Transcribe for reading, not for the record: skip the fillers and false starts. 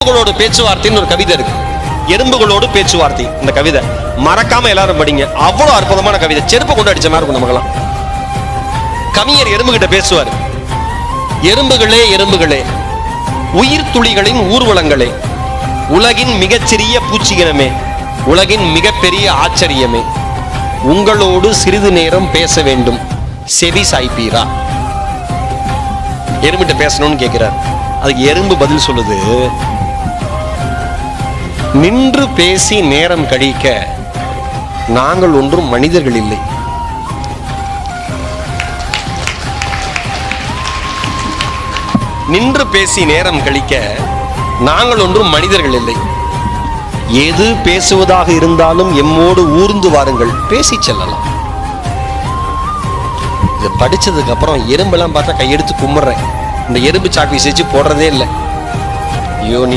எறும்புகளோடு பேச்சுவார்த்தைன்னு ஒரு கவிதை இருக்கு. எறும்புகளோடு பேச்சுவார்த்தை, இந்த கவிதை மறக்காம எல்லாரும் படிங்க. அவ்வளவு அற்புதமான கவிதை, செருப்பு கொண்டு அடிச்ச மாதிரி இருக்கும் நமக்கெல்லாம். கவிஞர் எறும்புகிட்ட பேசுவார். எறும்புகளே எறும்புகளே, உயிர் துளிகளின் ஊர்வலங்களே, உலகின் மிகச்சிறிய பூச்சியினமே, உலகின் மிகப்பெரிய ஆச்சரியமே, உங்களோடு சிறிது நேரம் பேச வேண்டும், செவி சாய்ப்பீரா? எறும்பிட்ட பேசணும்னு கேட்கிறார். அதுக்கு எறும்பு பதில் சொல்லுது, நின்று பேசி நேரம் கழிக்க நாங்கள் ஒன்றும் மனிதர்கள் இல்லை. நின்று பேசி நேரம் கழிக்க நாங்கள் ஒன்றும் மனிதர்கள் இல்லை. எது பேசுவதாக இருந்தாலும் எம்மோடு ஊர்ந்து வாருங்கள், பேசி செல்லலாம். இதை படிச்சதுக்கு அப்புறம் எறும்பெல்லாம் பார்த்தா கையெடுத்து கும்பிடுறேன். இந்த எறும்பு சாக்பீஸ் வச்சு போடுறதே இல்லை. ஐயோ, நீ